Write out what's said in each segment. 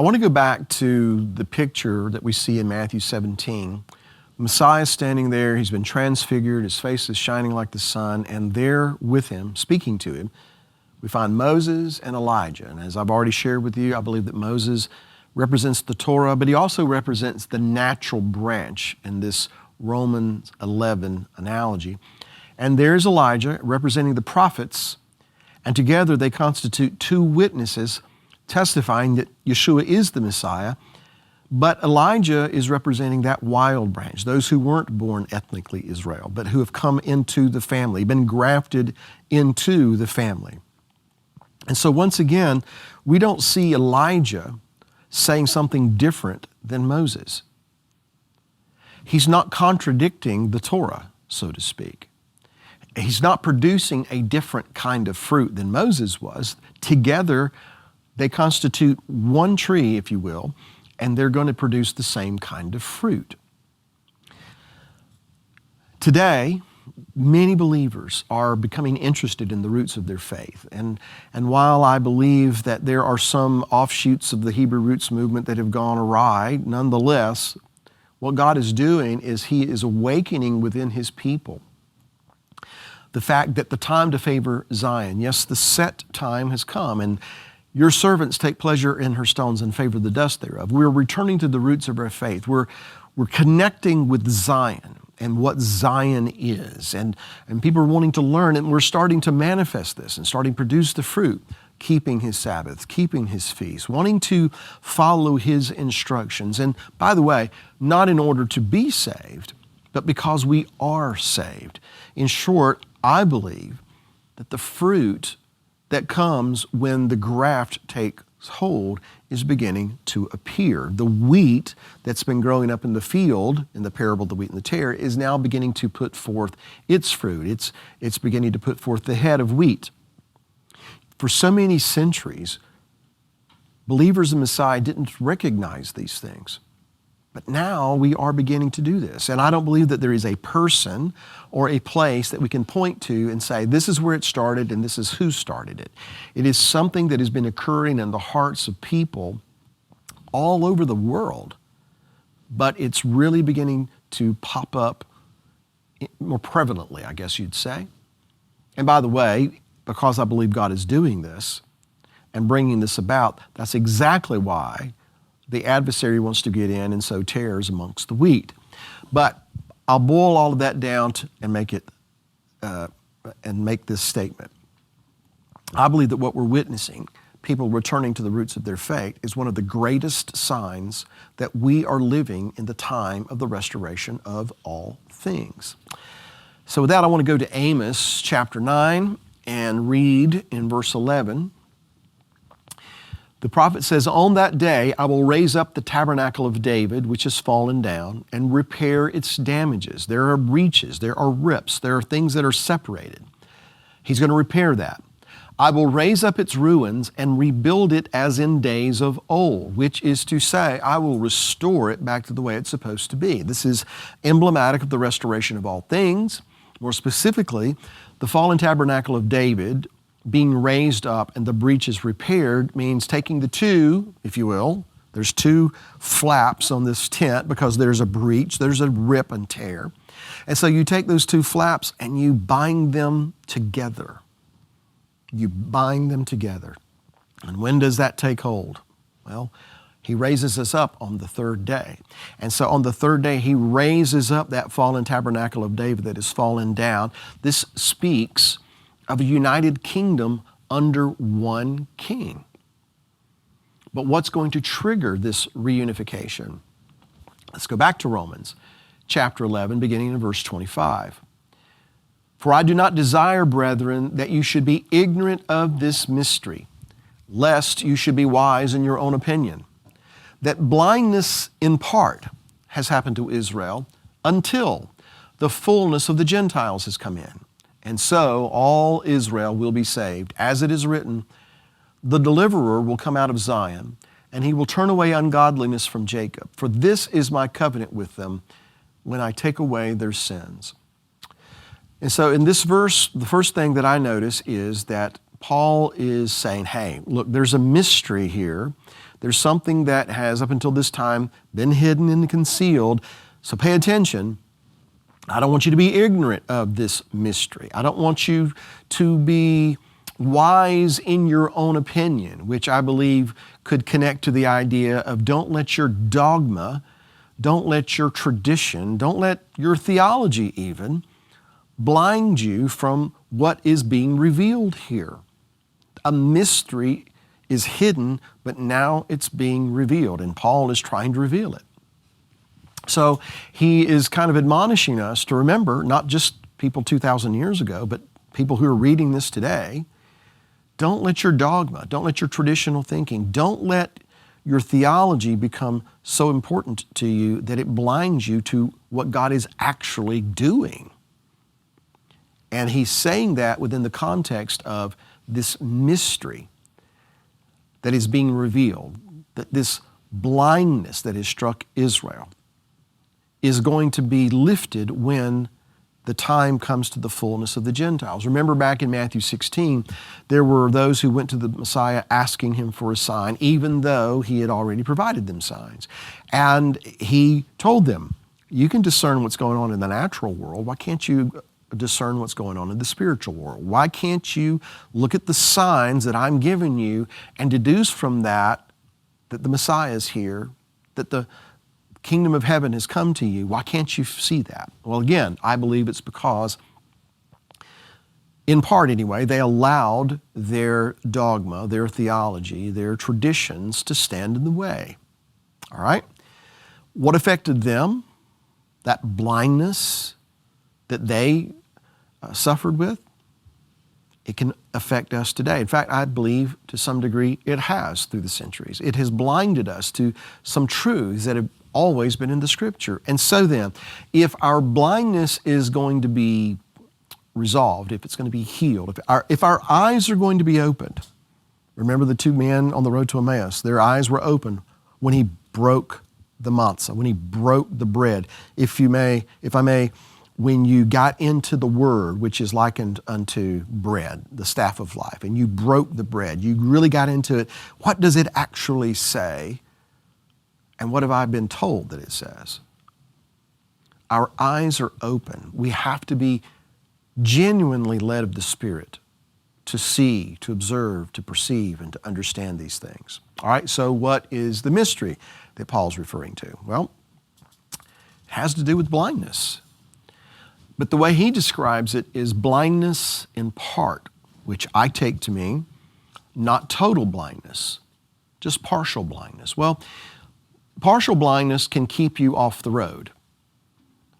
I want to go back to the picture that we see in Matthew 17. Messiah is standing there. He's been transfigured. His face is shining like the sun. And there with him, speaking to him, we find Moses and Elijah. And as I've already shared with you, I believe that Moses represents the Torah, but he also represents the natural branch in this Romans 11 analogy. And there's Elijah representing the prophets. And together they constitute two witnesses testifying that Yeshua is the Messiah. But Elijah is representing that wild branch, those who weren't born ethnically Israel, but who have come into the family, been grafted into the family. And so once again, we don't see Elijah saying something different than Moses. He's not contradicting the Torah, so to speak. He's not producing a different kind of fruit than Moses was. Together, they constitute one tree, if you will, and they're going to produce the same kind of fruit. Today, many believers are becoming interested in the roots of their faith. And while I believe that there are some offshoots of the Hebrew roots movement that have gone awry, nonetheless, what God is doing is He is awakening within His people the fact that the time to favor Zion, yes, the set time has come, and your servants take pleasure in her stones and favor the dust thereof. We're returning to the roots of our faith. We're connecting with Zion and what Zion is. And people are wanting to learn, and we're starting to manifest this and starting to produce the fruit, keeping His Sabbaths, keeping His feasts, wanting to follow His instructions. And by the way, not in order to be saved, but because we are saved. In short, I believe that the fruit that comes when the graft takes hold is beginning to appear. The wheat that's been growing up in the field, in the parable of the wheat and the tare, is now beginning to put forth its fruit. It's beginning to put forth the head of wheat. For so many centuries, believers in Messiah didn't recognize these things. But now we are beginning to do this. And I don't believe that there is a person or a place that we can point to and say, this is where it started and this is who started it. It is something that has been occurring in the hearts of people all over the world, but it's really beginning to pop up more prevalently, I guess you'd say. And by the way, because I believe God is doing this and bringing this about, that's exactly why the adversary wants to get in and sow tares amongst the wheat. But I'll boil all of that down and make this statement. I believe that what we're witnessing, people returning to the roots of their faith, is one of the greatest signs that we are living in the time of the restoration of all things. So with that, I want to go to Amos chapter 9 and read in verse 11. The prophet says, on that day I will raise up the tabernacle of David, which has fallen down, and repair its damages. There are breaches, there are rips, there are things that are separated. He's going to repair that. I will raise up its ruins and rebuild it as in days of old, which is to say, I will restore it back to the way it's supposed to be. This is emblematic of the restoration of all things. More specifically, the fallen tabernacle of David being raised up and the breaches repaired means taking the two, if you will, there's two flaps on this tent because there's a breach, there's a rip and tear. And so you take those two flaps and you bind them together. You bind them together. And when does that take hold? Well, He raises us up on the third day. And so on the third day, He raises up that fallen tabernacle of David that has fallen down. This speaks of a united kingdom under one king. But what's going to trigger this reunification? Let's go back to Romans chapter 11, beginning in verse 25. For I do not desire, brethren, that you should be ignorant of this mystery, lest you should be wise in your own opinion, that blindness in part has happened to Israel until the fullness of the Gentiles has come in. And so all Israel will be saved. As it is written, the deliverer will come out of Zion, and He will turn away ungodliness from Jacob. For this is my covenant with them when I take away their sins. And so in this verse, the first thing that I notice is that Paul is saying, hey, look, there's a mystery here There's something that has, up until this time, been hidden and concealed. So pay attention. I don't want you to be ignorant of this mystery. I don't want you to be wise in your own opinion, which I believe could connect to the idea of don't let your dogma, don't let your tradition, don't let your theology even blind you from what is being revealed here. A mystery is hidden, but now it's being revealed, and Paul is trying to reveal it. So he is kind of admonishing us to remember, not just people 2,000 years ago, but people who are reading this today, don't let your dogma, don't let your traditional thinking, don't let your theology become so important to you that it blinds you to what God is actually doing. And he's saying that within the context of this mystery that is being revealed, that this blindness that has struck Israel is going to be lifted when the time comes to the fullness of the Gentiles. Remember back in Matthew 16, there were those who went to the Messiah asking him for a sign, even though he had already provided them signs. And he told them, you can discern what's going on in the natural world. Why can't you discern what's going on in the spiritual world? Why can't you look at the signs that I'm giving you and deduce from that that the Messiah is here, that the kingdom of heaven has come to you? Why can't you see that? Well, again, I believe it's because, in part anyway, they allowed their dogma, their theology, their traditions to stand in the way. All right? What affected them? That blindness that they suffered with, it can affect us today. In fact, I believe to some degree it has through the centuries. It has blinded us to some truths that have always been in the Scripture. And so then, if our blindness is going to be resolved, if it's going to be healed, if our eyes are going to be opened, remember the two men on the road to Emmaus, their eyes were open when he broke the matzah, when he broke the bread. If I may, when you got into the Word, which is likened unto bread, the staff of life, and you broke the bread, you really got into it, what does it actually say? And what have I been told that it says? Our eyes are open. We have to be genuinely led of the Spirit to see, to observe, to perceive, and to understand these things. All right, so what is the mystery that Paul's referring to? Well, it has to do with blindness. But the way he describes it is blindness in part, which I take to mean not total blindness, just partial blindness. Well, partial blindness can keep you off the road.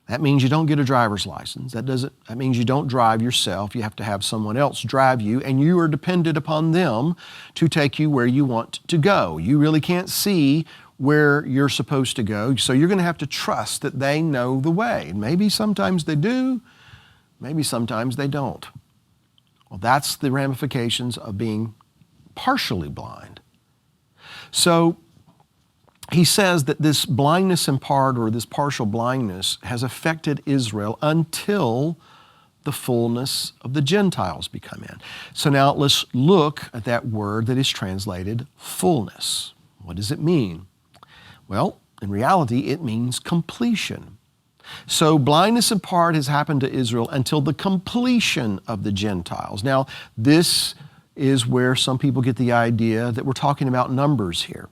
That means you don't get a driver's license. That means you don't drive yourself. You have to have someone else drive you, and you are dependent upon them to take you where you want to go. You really can't see where you're supposed to go, so you're going to have to trust that they know the way. And maybe sometimes they do, maybe sometimes they don't. Well, that's the ramifications of being partially blind. So he says that this blindness in part, or this partial blindness, has affected Israel until the fullness of the Gentiles become in. So now let's look at that word that is translated fullness. What does it mean? Well, in reality, it means completion. So blindness in part has happened to Israel until the completion of the Gentiles. Now, this is where some people get the idea that we're talking about numbers here.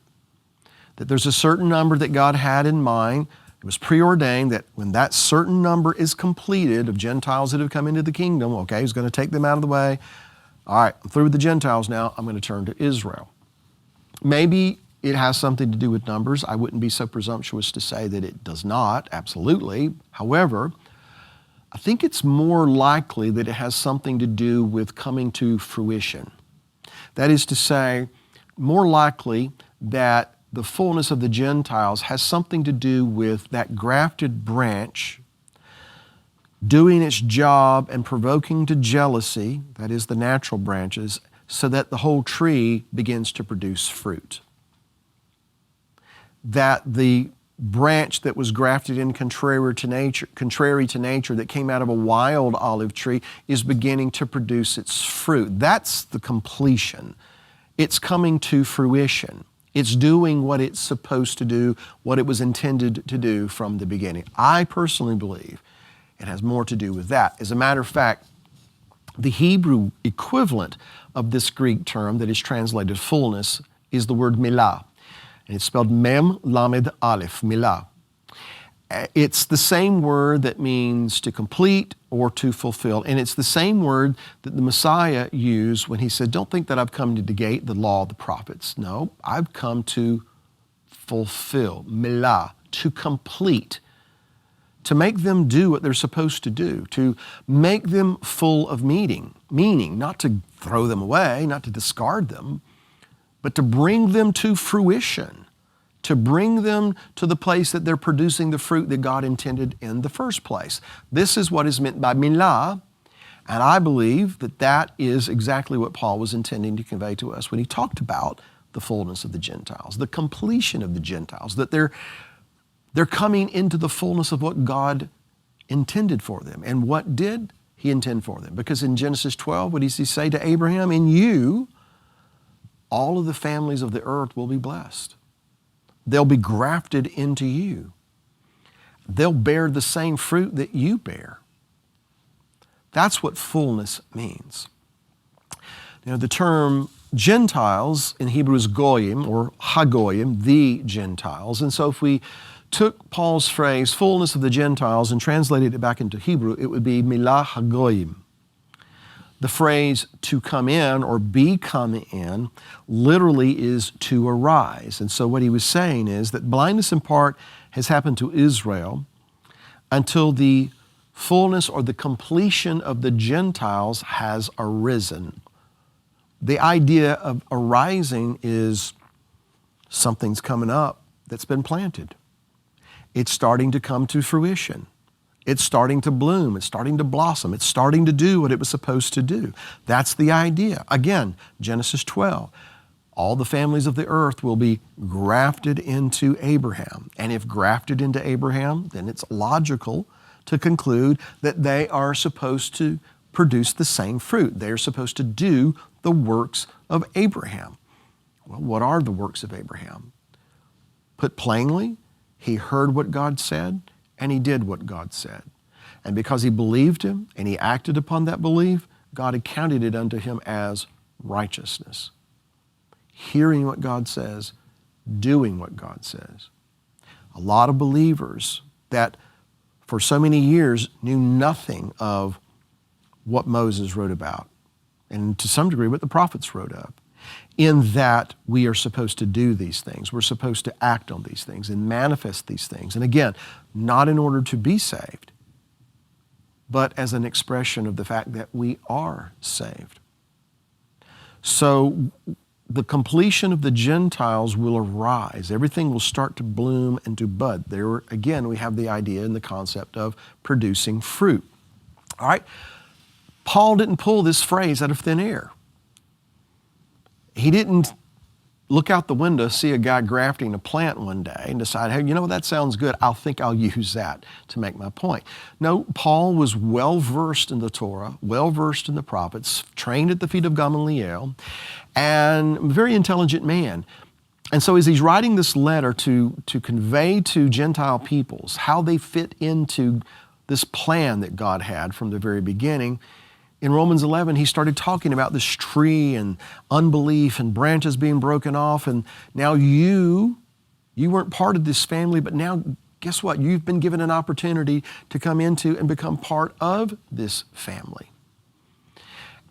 That there's a certain number that God had in mind. It was preordained that when that certain number is completed of Gentiles that have come into the kingdom, okay, He's going to take them out of the way. All right, I'm through with the Gentiles now. I'm going to turn to Israel. Maybe it has something to do with numbers. I wouldn't be so presumptuous to say that it does not, absolutely. However, I think it's more likely that it has something to do with coming to fruition. That is to say, more likely that the fullness of the Gentiles has something to do with that grafted branch doing its job and provoking to jealousy, that is the natural branches, so that the whole tree begins to produce fruit. That the branch that was grafted in contrary to nature, that came out of a wild olive tree, is beginning to produce its fruit. That's the completion. It's coming to fruition. It's doing what it's supposed to do, what it was intended to do from the beginning. I personally believe it has more to do with that. As a matter of fact, the Hebrew equivalent of this Greek term that is translated fullness is the word milah. And it's spelled mem lamed aleph, milah. It's the same word that means to complete or to fulfill. And it's the same word that the Messiah used when he said, don't think that I've come to negate the law of the prophets. No, I've come to fulfill, milah, to complete, to make them do what they're supposed to do, to make them full of meaning, not to throw them away, not to discard them, but to bring them to fruition, to bring them to the place that they're producing the fruit that God intended in the first place. This is what is meant by milah, and I believe that that is exactly what Paul was intending to convey to us when he talked about the fullness of the Gentiles, the completion of the Gentiles, that they're coming into the fullness of what God intended for them. And what did he intend for them? Because in Genesis 12, what does he say to Abraham? In you, all of the families of the earth will be blessed. They'll be grafted into you. They'll bear the same fruit that you bear. That's what fullness means. You know, the term Gentiles in Hebrew is goyim or hagoyim, the Gentiles. And so if we took Paul's phrase, fullness of the Gentiles, and translated it back into Hebrew, it would be milah hagoyim. The phrase to come in or become in literally is to arise. And so what he was saying is that blindness in part has happened to Israel until the fullness or the completion of the Gentiles has arisen. The idea of arising is something's coming up that's been planted. It's starting to come to fruition. It's starting to bloom. It's starting to blossom. It's starting to do what it was supposed to do. That's the idea. Again, Genesis 12. All the families of the earth will be grafted into Abraham. And if grafted into Abraham, then it's logical to conclude that they are supposed to produce the same fruit. They're supposed to do the works of Abraham. Well, what are the works of Abraham? Put plainly, he heard what God said, and he did what God said. And because he believed him and he acted upon that belief, God accounted it unto him as righteousness. Hearing what God says, doing what God says. A lot of believers that for so many years knew nothing of what Moses wrote about, and to some degree what the prophets wrote up, in that we are supposed to do these things. We're supposed to act on these things and manifest these things. And again, not in order to be saved, but as an expression of the fact that we are saved. So the completion of the Gentiles will arise. Everything will start to bloom and to bud. There, again, we have the idea and the concept of producing fruit. All right? Paul didn't pull this phrase out of thin air. He didn't look out the window, see a guy grafting a plant one day and decide, hey, you know, that sounds good. I'll use that to make my point. No, Paul was well-versed in the Torah, well-versed in the prophets, trained at the feet of Gamaliel, and a very intelligent man. And so as he's writing this letter to convey to Gentile peoples how they fit into this plan that God had from the very beginning, in Romans 11, he started talking about this tree and unbelief and branches being broken off. And now you weren't part of this family, but now guess what? You've been given an opportunity to come into and become part of this family.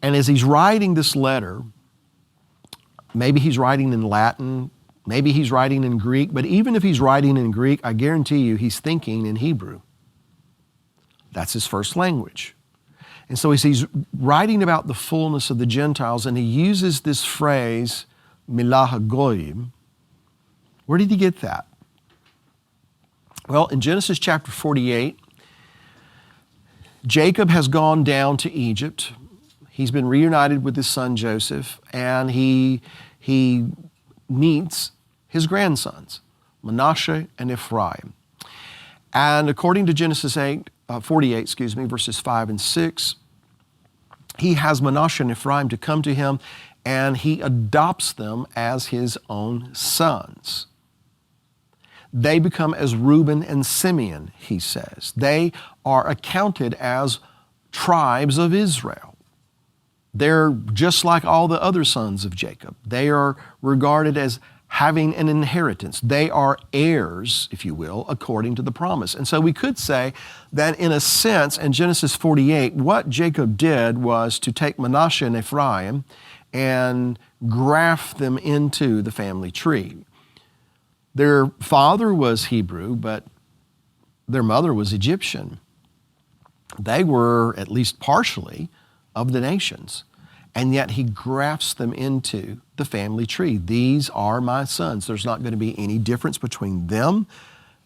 And as he's writing this letter, maybe he's writing in Latin, maybe he's writing in Greek, but even if he's writing in Greek, I guarantee you he's thinking in Hebrew. That's his first language. And so as he's writing about the fullness of the Gentiles, and he uses this phrase, milah hagoyim, where did he get that? Well, in Genesis chapter 48, Jacob has gone down to Egypt. He's been reunited with his son Joseph, and he meets his grandsons, Manasseh and Ephraim. And according to Genesis 48, verses 5 and 6, he has Manasseh and Ephraim to come to him and he adopts them as his own sons. They become as Reuben and Simeon, he says. They are accounted as tribes of Israel. They're just like all the other sons of Jacob. They are regarded as having an inheritance. They are heirs, if you will, according to the promise. And so we could say that in a sense, in Genesis 48, what Jacob did was to take Manasseh and Ephraim and graft them into the family tree. Their father was Hebrew, but their mother was Egyptian. They were, at least partially, of the nations. And yet he grafts them into the family tree. These are my sons. There's not going to be any difference between them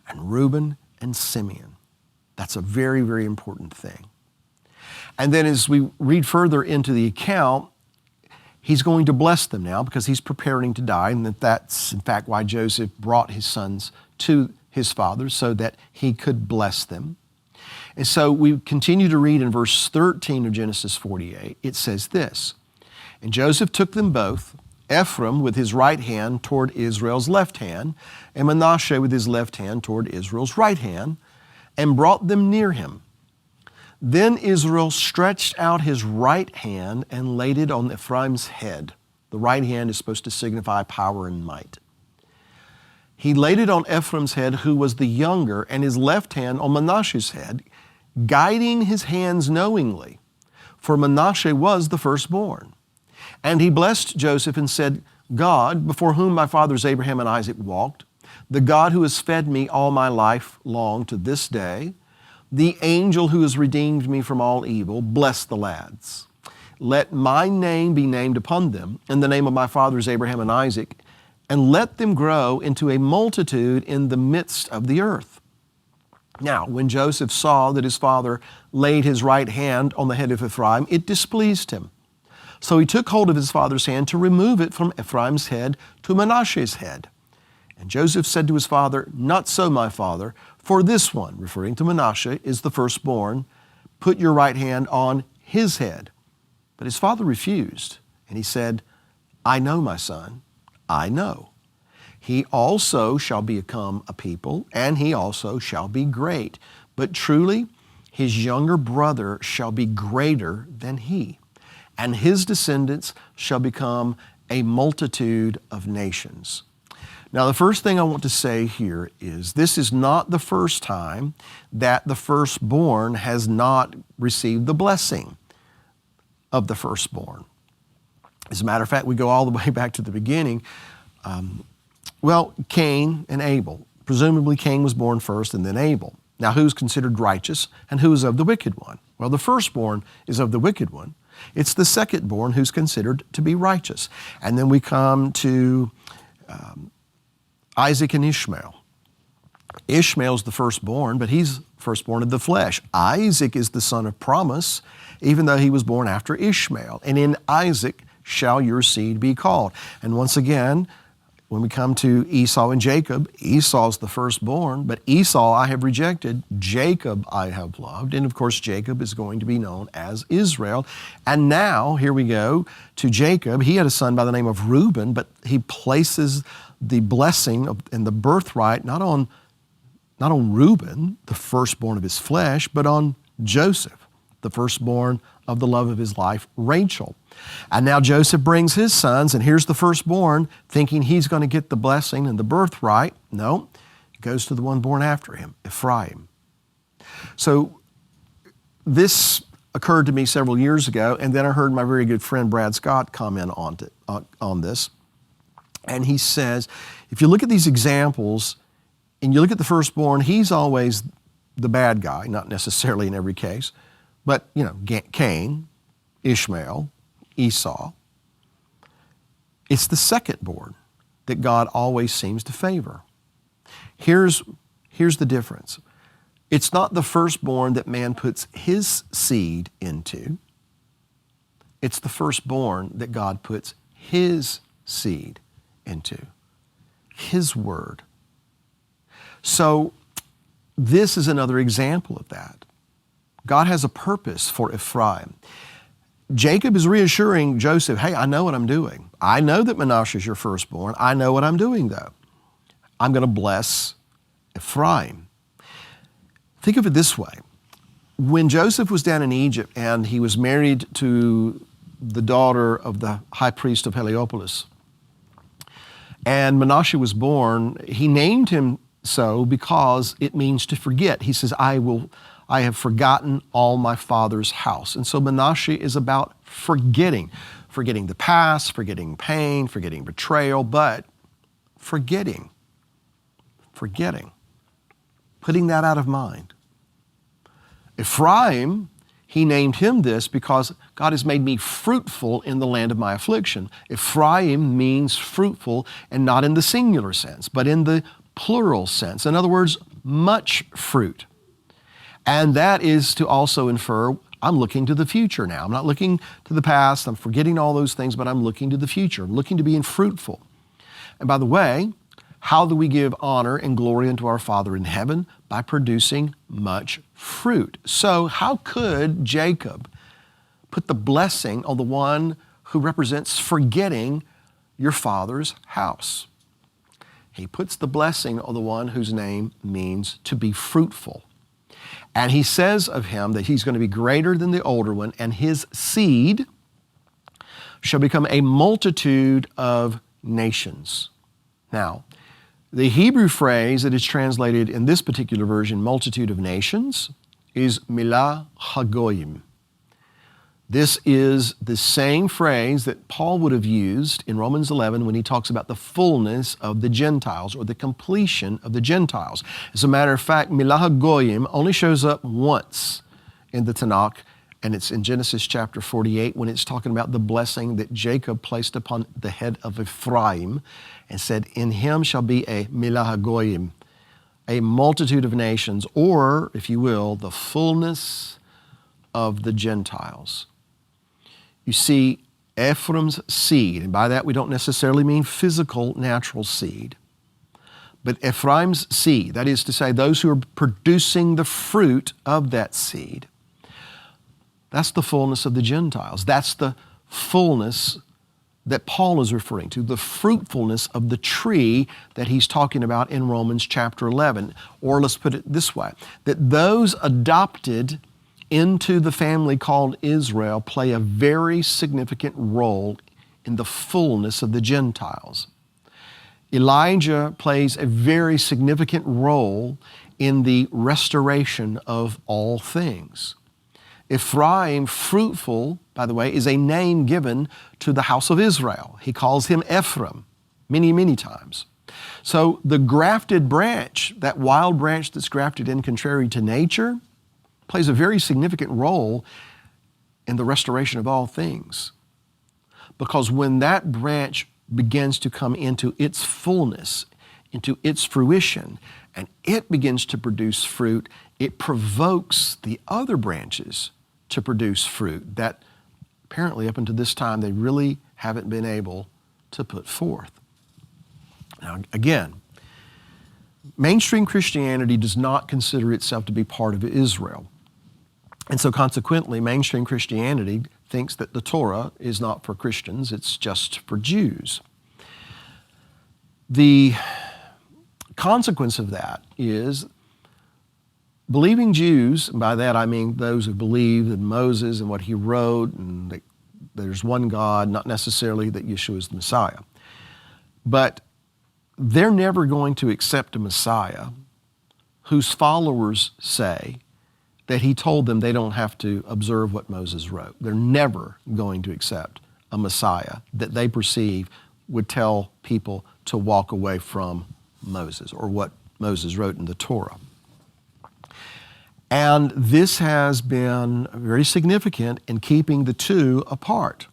and Reuben and Simeon. That's a very, very important thing. And then as we read further into the account, he's going to bless them now because he's preparing to die. And that's in fact why Joseph brought his sons to his father so that he could bless them. And so we continue to read in verse 13 of Genesis 48. It says this, "And Joseph took them both, Ephraim with his right hand toward Israel's left hand, and Manasseh with his left hand toward Israel's right hand, and brought them near him. Then Israel stretched out his right hand and laid it on Ephraim's head." The right hand is supposed to signify power and might. "He laid it on Ephraim's head, who was the younger, and his left hand on Manasseh's head, guiding his hands knowingly, for Manasseh was the firstborn. And he blessed Joseph and said, 'God, before whom my fathers Abraham and Isaac walked, the God who has fed me all my life long to this day, the angel who has redeemed me from all evil, bless the lads. Let my name be named upon them, and the name of my fathers Abraham and Isaac, and let them grow into a multitude in the midst of the earth.' Now, when Joseph saw that his father laid his right hand on the head of Ephraim, it displeased him. So he took hold of his father's hand to remove it from Ephraim's head to Manasseh's head. And Joseph said to his father, 'Not so, my father, for this one,' referring to Manasseh, 'is the firstborn. Put your right hand on his head.' But his father refused, and he said, 'I know, my son, I know. He also shall become a people, and he also shall be great. But truly, his younger brother shall be greater than he, and his descendants shall become a multitude of nations.'" Now, the first thing I want to say here is this is not the first time that the firstborn has not received the blessing of the firstborn. As a matter of fact, we go all the way back to the beginning. Cain and Abel. Presumably Cain was born first and then Abel. Now, who's considered righteous and who is of the wicked one? Well, the firstborn is of the wicked one. It's the secondborn who's considered to be righteous. And then we come to Isaac and Ishmael. Ishmael's the firstborn, but he's firstborn of the flesh. Isaac is the son of promise, even though he was born after Ishmael. And in Isaac shall your seed be called. And once again, when we come to Esau and Jacob, Esau's the firstborn, but Esau I have rejected, Jacob I have loved. And of course, Jacob is going to be known as Israel. And now, here we go to Jacob. He had a son by the name of Reuben, but he places the blessing and the birthright not on Reuben, the firstborn of his flesh, but on Joseph, the firstborn of the love of his life, Rachel. And now Joseph brings his sons, and here's the firstborn, thinking he's going to get the blessing and the birthright. No, it goes to the one born after him, Ephraim. So this occurred to me several years ago, and then I heard my very good friend Brad Scott comment on this. And he says, if you look at these examples, and you look at the firstborn, he's always the bad guy, not necessarily in every case, but, Cain, Ishmael, Esau. It's the secondborn that God always seems to favor. Here's the difference. It's not the firstborn that man puts his seed into. It's the firstborn that God puts his seed into, his word. So this is another example of that. God has a purpose for Ephraim. Jacob is reassuring Joseph, hey, I know what I'm doing. I know that Manasseh is your firstborn. I know what I'm doing, though. I'm going to bless Ephraim. Think of it this way. When Joseph was down in Egypt and he was married to the daughter of the high priest of Heliopolis, and Manasseh was born, he named him so because it means to forget. He says, I have forgotten all my father's house. And so Manasseh is about forgetting the past, forgetting pain, forgetting betrayal, but forgetting, putting that out of mind. Ephraim, he named him this because God has made me fruitful in the land of my affliction. Ephraim means fruitful, and not in the singular sense, but in the plural sense. In other words, much fruit. And that is to also infer, I'm looking to the future now. I'm not looking to the past. I'm forgetting all those things, but I'm looking to the future. I'm looking to being fruitful. And by the way, how do we give honor and glory unto our Father in heaven? By producing much fruit. So how could Jacob put the blessing on the one who represents forgetting your father's house? He puts the blessing on the one whose name means to be fruitful. And he says of him that he's going to be greater than the older one, and his seed shall become a multitude of nations. Now, the Hebrew phrase that is translated in this particular version, multitude of nations, is milah hagoyim. This is the same phrase that Paul would have used in Romans 11 when he talks about the fullness of the Gentiles, or the completion of the Gentiles. As a matter of fact, milah hagoyim only shows up once in the Tanakh, and it's in Genesis chapter 48 when it's talking about the blessing that Jacob placed upon the head of Ephraim and said, in him shall be a milah hagoyim, a multitude of nations, or, if you will, the fullness of the Gentiles. You see, Ephraim's seed, and by that we don't necessarily mean physical, natural seed, but Ephraim's seed, that is to say, those who are producing the fruit of that seed, that's the fullness of the Gentiles. That's the fullness that Paul is referring to, the fruitfulness of the tree that he's talking about in Romans chapter 11. Or let's put it this way, that those adopted into the family called Israel play a very significant role in the fullness of the Gentiles. Elijah plays a very significant role in the restoration of all things. Ephraim, fruitful, by the way, is a name given to the house of Israel. He calls him Ephraim many, many times. So the grafted branch, that wild branch that's grafted in contrary to nature, plays a very significant role in the restoration of all things. Because when that branch begins to come into its fullness, into its fruition, and it begins to produce fruit, it provokes the other branches to produce fruit that apparently up until this time they really haven't been able to put forth. Now again, mainstream Christianity does not consider itself to be part of Israel. And so consequently, mainstream Christianity thinks that the Torah is not for Christians, it's just for Jews. The consequence of that is believing Jews, and by that I mean those who believe in Moses and what he wrote, and that there's one God, not necessarily that Yeshua is the Messiah. But they're never going to accept a Messiah whose followers say that he told them they don't have to observe what Moses wrote. They're never going to accept a Messiah that they perceive would tell people to walk away from Moses or what Moses wrote in the Torah. And this has been very significant in keeping the two apart.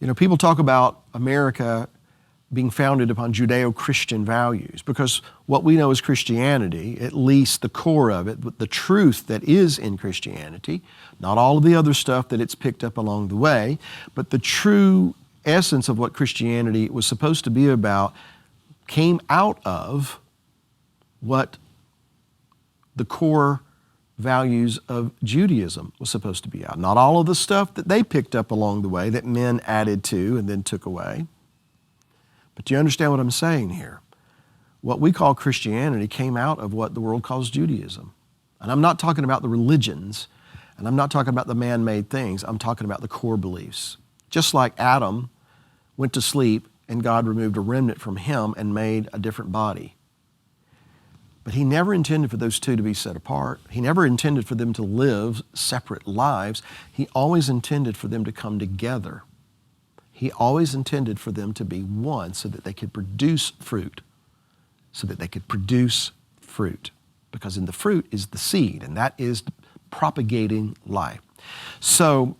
You know, people talk about America being founded upon Judeo-Christian values because what we know as Christianity, at least the core of it, the truth that is in Christianity, not all of the other stuff that it's picked up along the way, but the true essence of what Christianity was supposed to be about came out of what the core values of Judaism was supposed to be out. Not all of the stuff that they picked up along the way that men added to and then took away. But do you understand what I'm saying here? What we call Christianity came out of what the world calls Judaism. And I'm not talking about the religions, and I'm not talking about the man-made things. I'm talking about the core beliefs. Just like Adam went to sleep and God removed a remnant from him and made a different body. But he never intended for those two to be set apart. He never intended for them to live separate lives. He always intended for them to come together. He always intended for them to be one so that they could produce fruit. So that they could produce fruit. Because in the fruit is the seed, and that is propagating life. So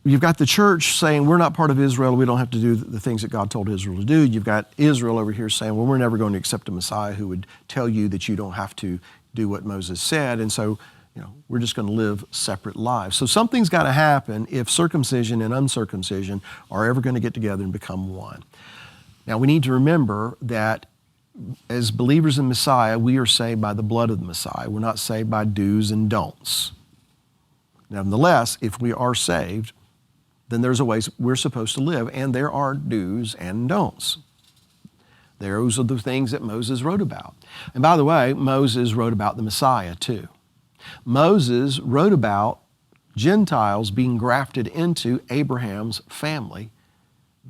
you've got the church saying, we're not part of Israel, we don't have to do the things that God told Israel to do. You've got Israel over here saying, well, we're never going to accept a Messiah who would tell you that you don't have to do what Moses said, and so we're just going to live separate lives. So something's got to happen if circumcision and uncircumcision are ever going to get together and become one. Now we need to remember that as believers in Messiah, we are saved by the blood of the Messiah. We're not saved by do's and don'ts. Nevertheless, if we are saved, then there's a way we're supposed to live, and there are do's and don'ts. Those are the things that Moses wrote about. And by the way, Moses wrote about the Messiah too. Moses wrote about Gentiles being grafted into Abraham's family,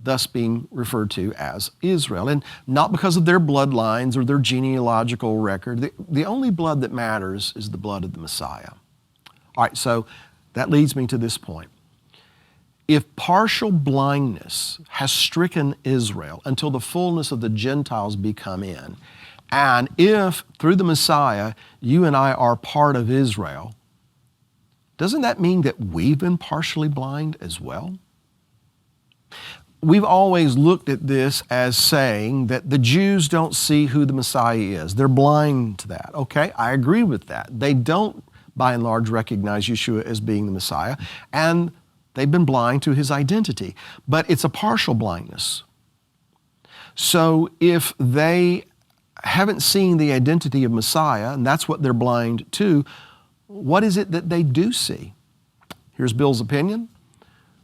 thus being referred to as Israel. And not because of their bloodlines or their genealogical record. The only blood that matters is the blood of the Messiah. All right, so that leads me to this point. If partial blindness has stricken Israel until the fullness of the Gentiles become in, and if through the Messiah you and I are part of Israel, doesn't that mean that we've been partially blind as well? We've always looked at this as saying that the Jews don't see who the Messiah is. They're blind to that. Okay, I agree with that. They don't, by and large, recognize Yeshua as being the Messiah, and they've been blind to his identity. But it's a partial blindness. So if they haven't seen the identity of Messiah, and that's what they're blind to, what is it that they do see? Here's Bill's opinion.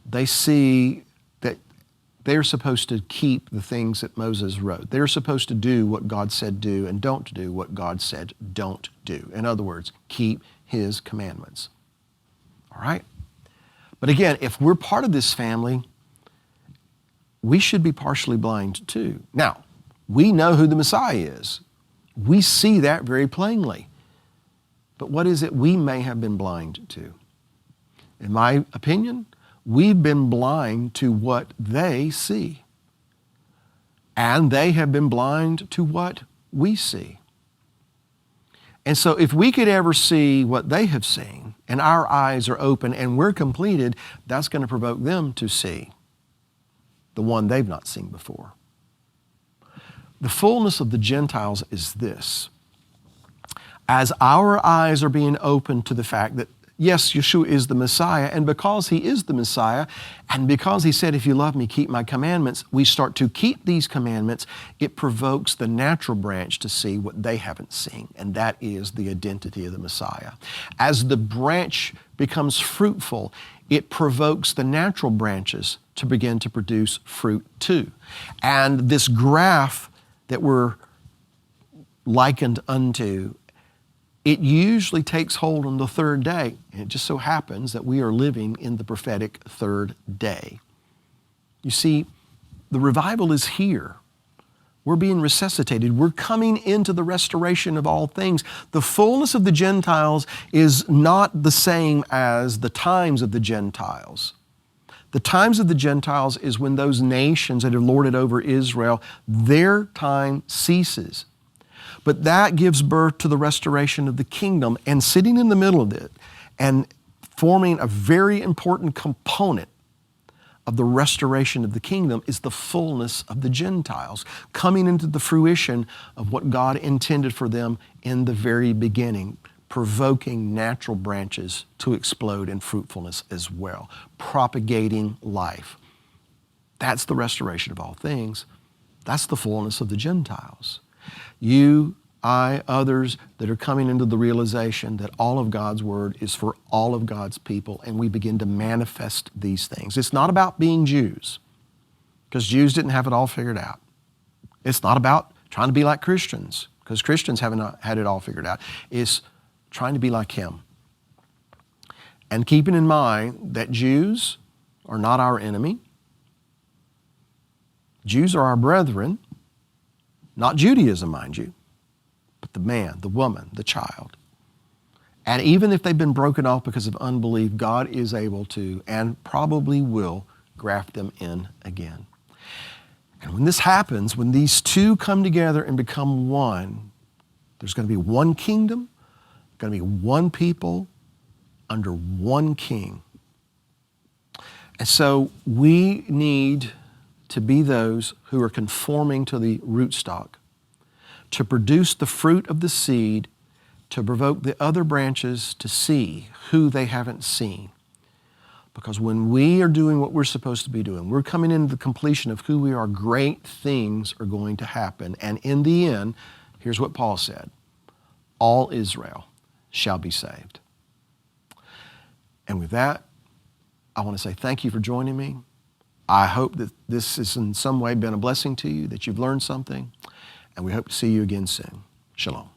They see that they're supposed to keep the things that Moses wrote. They're supposed to do what God said do and don't do what God said don't do. In other words, keep his commandments. All right? But again, if we're part of this family, we should be partially blind too. Now, we know who the Messiah is. We see that very plainly. But what is it we may have been blind to? In my opinion, we've been blind to what they see. And they have been blind to what we see. And so if we could ever see what they have seen, and our eyes are open and we're completed, that's going to provoke them to see the one they've not seen before. The fullness of the Gentiles is this. As our eyes are being opened to the fact that, yes, Yeshua is the Messiah, and because he is the Messiah, and because he said, if you love me, keep my commandments, we start to keep these commandments, it provokes the natural branch to see what they haven't seen, and that is the identity of the Messiah. As the branch becomes fruitful, it provokes the natural branches to begin to produce fruit too. And this graph that we're likened unto, it usually takes hold on the third day. And it just so happens that we are living in the prophetic third day. You see, the revival is here. We're being resuscitated. We're coming into the restoration of all things. The fullness of the Gentiles is not the same as the times of the Gentiles. The times of the Gentiles is when those nations that have lorded over Israel, their time ceases. But that gives birth to the restoration of the kingdom, and sitting in the middle of it and forming a very important component of the restoration of the kingdom is the fullness of the Gentiles, coming into the fruition of what God intended for them in the very beginning, provoking natural branches to explode in fruitfulness as well, propagating life. That's the restoration of all things. That's the fullness of the Gentiles. You others that are coming into the realization that all of God's Word is for all of God's people, and we begin to manifest these things. It's not about being Jews, because Jews didn't have it all figured out. It's not about trying to be like Christians, because Christians haven't had it all figured out. It's trying to be like Him. And keeping in mind that Jews are not our enemy. Jews are our brethren, not Judaism, mind you, but the man, the woman, the child. And even if they've been broken off because of unbelief, God is able to and probably will graft them in again. And when this happens, when these two come together and become one, there's going to be one kingdom, going to be one people under one king. And so we need to be those who are conforming to the rootstock, to produce the fruit of the seed, to provoke the other branches to see who they haven't seen. Because when we are doing what we're supposed to be doing, we're coming into the completion of who we are, great things are going to happen. And in the end, here's what Paul said, all Israel shall be saved. And with that, I want to say thank you for joining me. I hope that this has in some way been a blessing to you, that you've learned something, and we hope to see you again soon. Shalom.